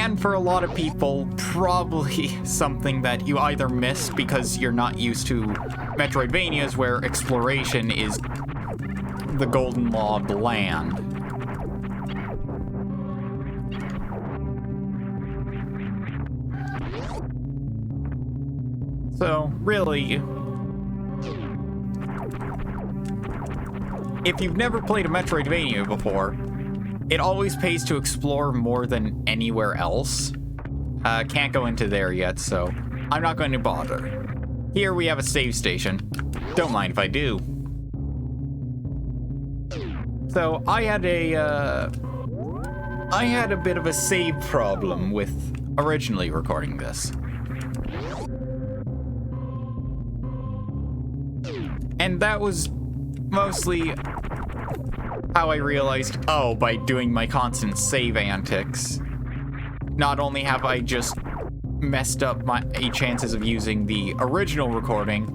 And for a lot of people, probably something that you either miss because you're not used to Metroidvanias where exploration is the golden law of the land. So, really, if you've never played a Metroidvania before, it always pays to explore more than anywhere else. Can't go into there yet, so I'm not going to bother. Here we have a save station. Don't mind if I do. So I had a bit of a save problem with originally recording this. And that was mostly how I realized, oh, by doing my constant save antics, not only have I just messed up my chances of using the original recording,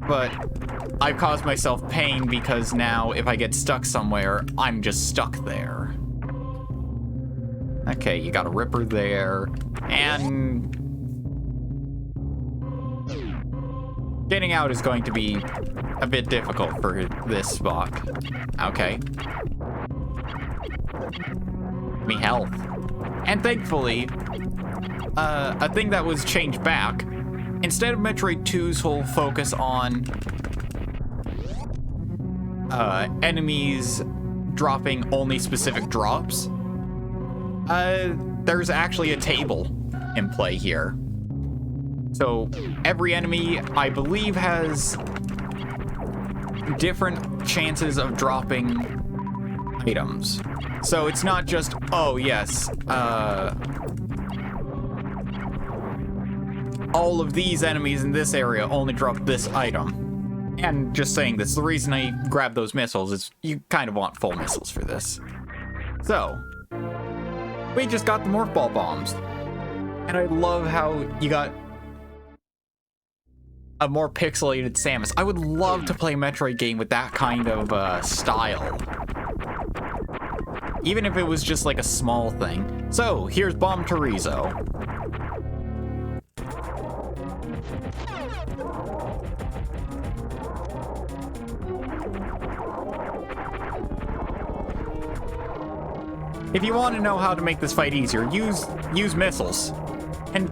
but I've caused myself pain because now if I get stuck somewhere, I'm just stuck there. Okay, you got a ripper there, and getting out is going to be a bit difficult for this spot. Okay. Give me health. And thankfully, a thing that was changed back, instead of Metroid 2's whole focus on enemies dropping only specific drops, there's actually a table in play here. So every enemy, I believe, has different chances of dropping items. So it's not just, oh yes, all of these enemies in this area only drop this item. And just saying this, the reason I grabbed those missiles is you kind of want full missiles for this. So, we just got the Morph Ball bombs. And I love how you got a more pixelated Samus. I would love to play a Metroid game with that kind of style. Even if it was just like a small thing. So, here's Bomb Chorizo. If you want to know how to make this fight easier, use missiles. And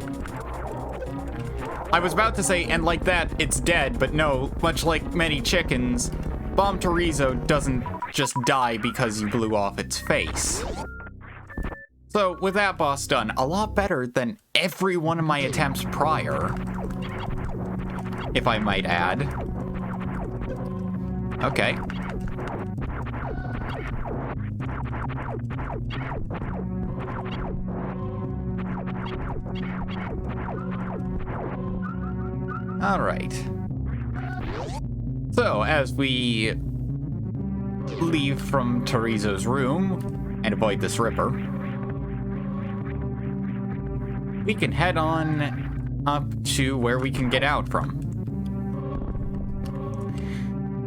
I was about to say, and like that, it's dead, but no, much like many chickens, Bomb Chorizo doesn't just die because you blew off its face. So, with that boss done, a lot better than every one of my attempts prior, if I might add. Okay. Alright. So, as we leave from Chorizo's room and avoid this Ripper, we can head on up to where we can get out from.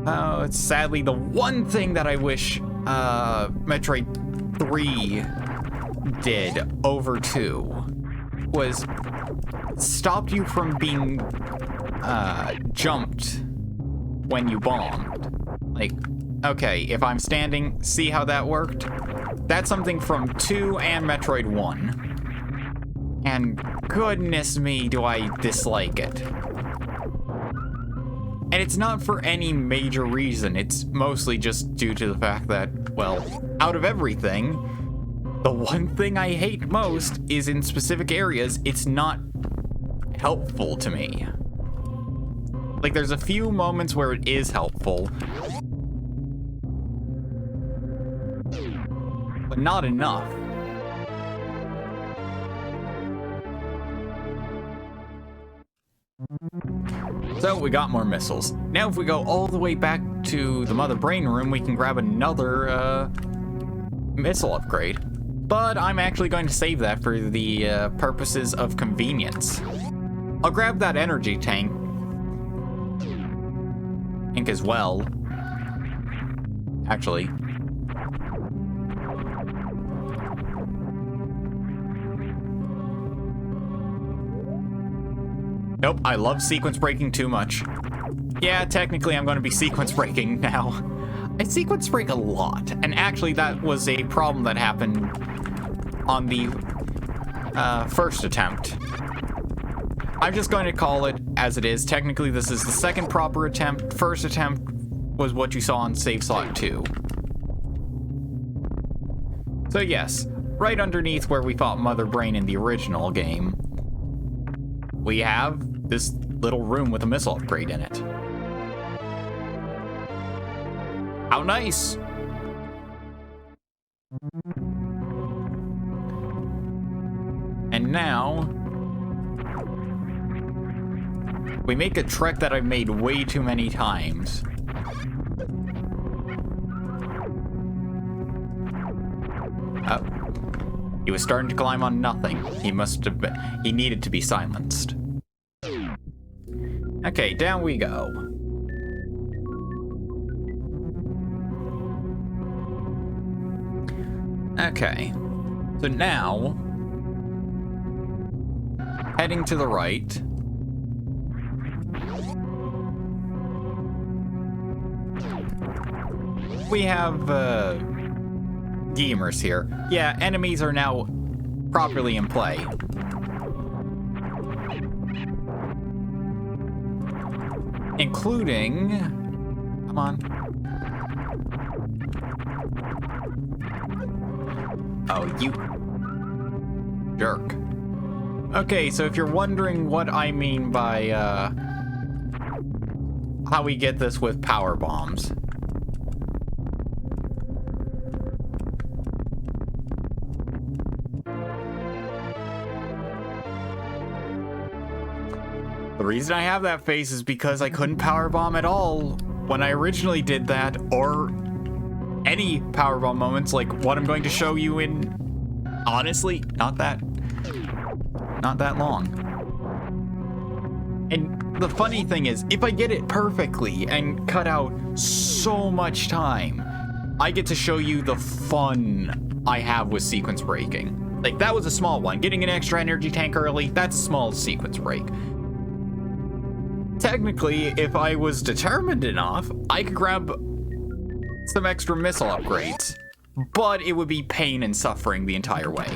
Oh, it's sadly the one thing that I wish Metroid 3 did over 2 was stopped you from being jumped when you bombed. Like, okay, if I'm standing, see how that worked? That's something from 2 and Metroid 1. And goodness me, do I dislike it. And it's not for any major reason, it's mostly just due to the fact that, well, out of everything, the one thing I hate most is in specific areas, it's not helpful to me. Like, there's a few moments where it is helpful, but not enough. So, we got more missiles. Now, if we go all the way back to the Mother Brain room, we can grab another, missile upgrade. But I'm actually going to save that for the, purposes of convenience. I'll grab that energy tank as well. Actually. Nope, I love sequence breaking too much. Yeah, technically I'm going to be sequence breaking now. I sequence break a lot, and actually that was a problem that happened on the first attempt. I'm just going to call it as it is. Technically, this is the second proper attempt. First attempt was what you saw on Save Slot 2. So yes, right underneath where we fought Mother Brain in the original game, we have this little room with a missile upgrade in it. How nice! And now we make a trek that I've made way too many times. Oh. He was starting to climb on nothing. He needed to be silenced. Okay, down we go. Okay. So now, heading to the right. We have, gamers here. Yeah, enemies are now properly in play. Including... Come on. Oh, you... jerk. Okay, so if you're wondering what I mean by, how we get this with power bombs. The reason I have that face is because I couldn't powerbomb at all when I originally did that, or any powerbomb moments like what I'm going to show you in, honestly, not that long. And the funny thing is, if I get it perfectly and cut out so much time, I get to show you the fun I have with sequence breaking. Like, that was a small one. Getting an extra energy tank early, that's a small sequence break. Technically, if I was determined enough, I could grab some extra missile upgrades, but it would be pain and suffering the entire way.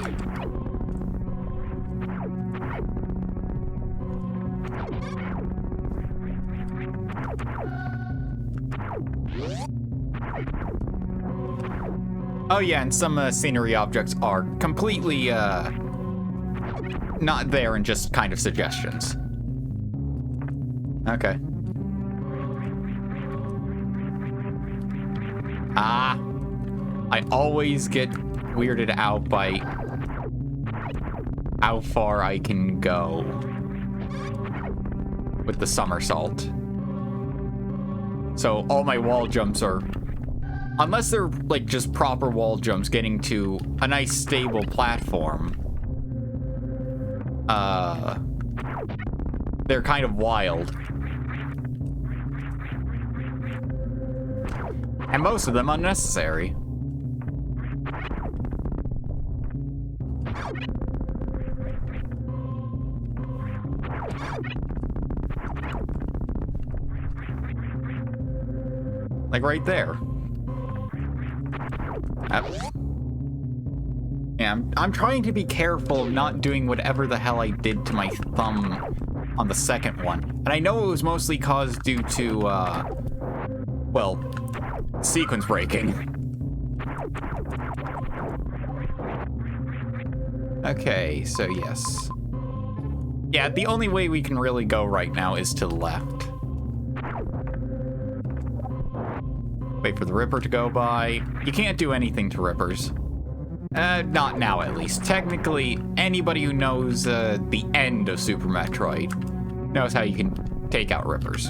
Oh yeah, and some scenery objects are completely not there and just kind of suggestions. Okay. I always get weirded out by how far I can go with the somersault. So all my wall jumps are, unless they're like just proper wall jumps getting to a nice stable platform, they're kind of wild. And most of them unnecessary. Like right there. Yeah, I'm trying to be careful of not doing whatever the hell I did to my thumb on the second one. And I know it was mostly caused due to, well, sequence breaking. Okay, so yes. Yeah, the only way we can really go right now is to the left. Wait for the Ripper to go by. You can't do anything to Rippers. Not now, at least. Technically, anybody who knows the end of Super Metroid knows how you can take out Rippers.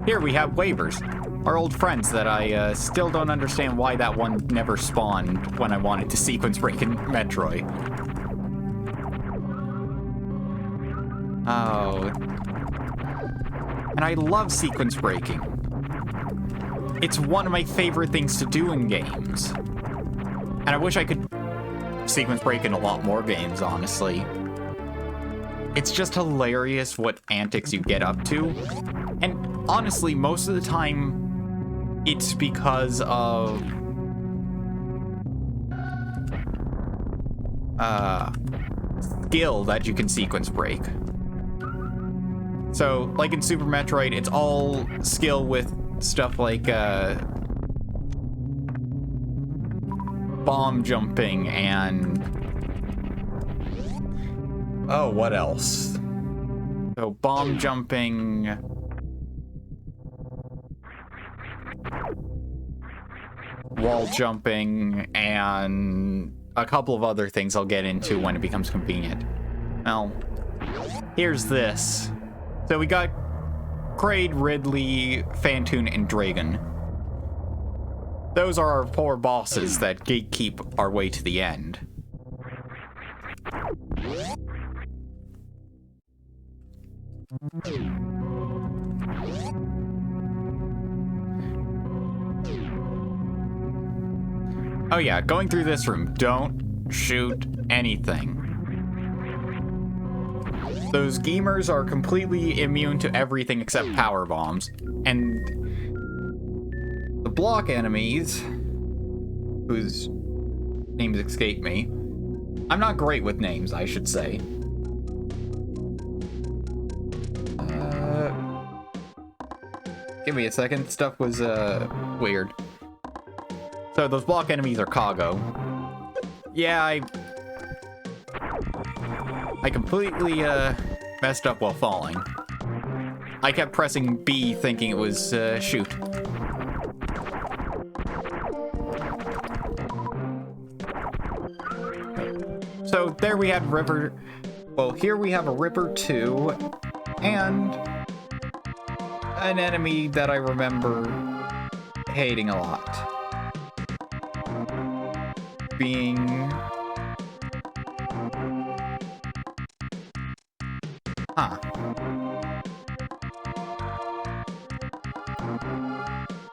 Here we have waivers. Our old friends that I still don't understand why that one never spawned when I wanted to sequence break in Metroid. Oh. And I love sequence breaking. it's one of my favorite things to do in games. And I wish I could sequence break in a lot more games, honestly. It's just hilarious what antics you get up to. And honestly, most of the time, it's because of skill that you can sequence break. So, like in Super Metroid, it's all skill with stuff like bomb jumping and oh, what else? So bomb jumping, wall jumping, and a couple of other things I'll get into when it becomes convenient. Well, here's this. So we got Kraid, Ridley, Phantoon, and Dragon. Those are our 4 bosses that gatekeep our way to the end. Oh yeah, going through this room, don't shoot anything. Those gamers are completely immune to everything except power bombs. And the block enemies, whose names escape me. I'm not great with names, I should say. Give me a second. Stuff was weird. So those block enemies are Kago. Yeah, I completely messed up while falling. I kept pressing B thinking it was shoot. So there we had River. Well, here we have a Ripper 2 and an enemy that I remember hating a lot. Being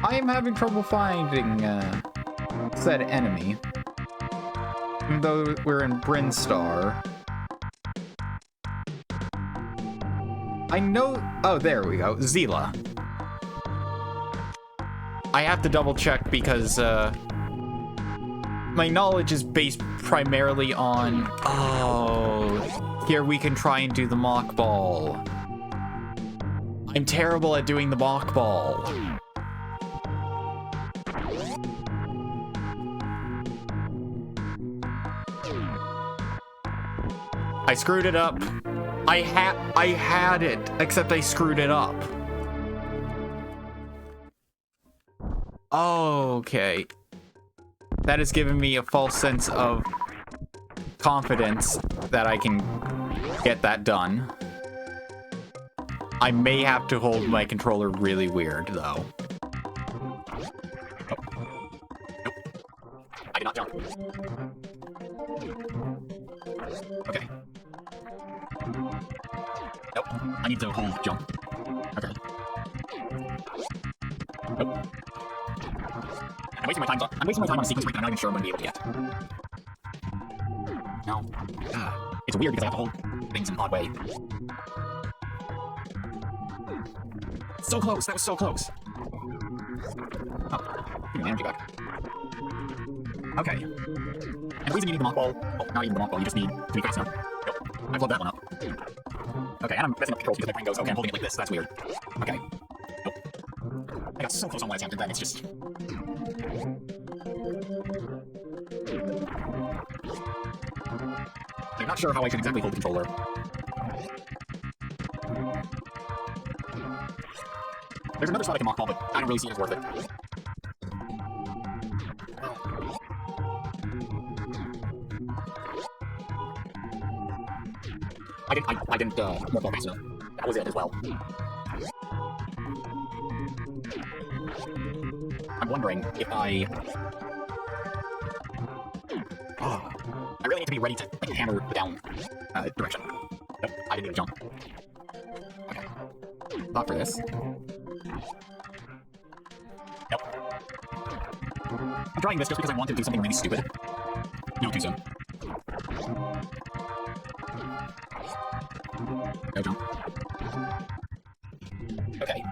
I am having trouble finding said enemy. Even though we're in Brinstar. I know. Oh, there we go. Zila. I have to double check because my knowledge is based primarily on. Oh, here we can try and do the mock ball. I'm terrible at doing the mock ball. I screwed it up. I had it, except I screwed it up. Okay. That has given me a false sense of confidence that I can get that done. I may have to hold my controller really weird, though. Nope. I did not jump. Okay. Nope. I need to hold jump. Okay. Nope. I'm wasting my time on a sequence break I'm not even sure I'm going to be able to get. No. It's weird because I have to hold things in an odd way. So close! That was so close! Oh. Give me my energy back. Okay. And the reason you need the mock ball, well, not even the mock ball, you just need to be fast enough. Nope. I blew that one up. Okay, and I'm messing up controls because my brain goes, okay, I'm holding it like this, that's weird. Okay. Nope. I got so close on one attempt and then it's just... I'm not sure how I should exactly hold the controller. There's another spot I can mock ball, but I don't really see it as worth it. I didn't mock ball fast enough. That was it as well. I'm wondering if I really need to be ready to like, hammer down direction. Nope, I didn't even jump. Okay. Not for this. Nope. I'm trying this just because I want to do something really stupid. No, too soon. Go jump. Okay.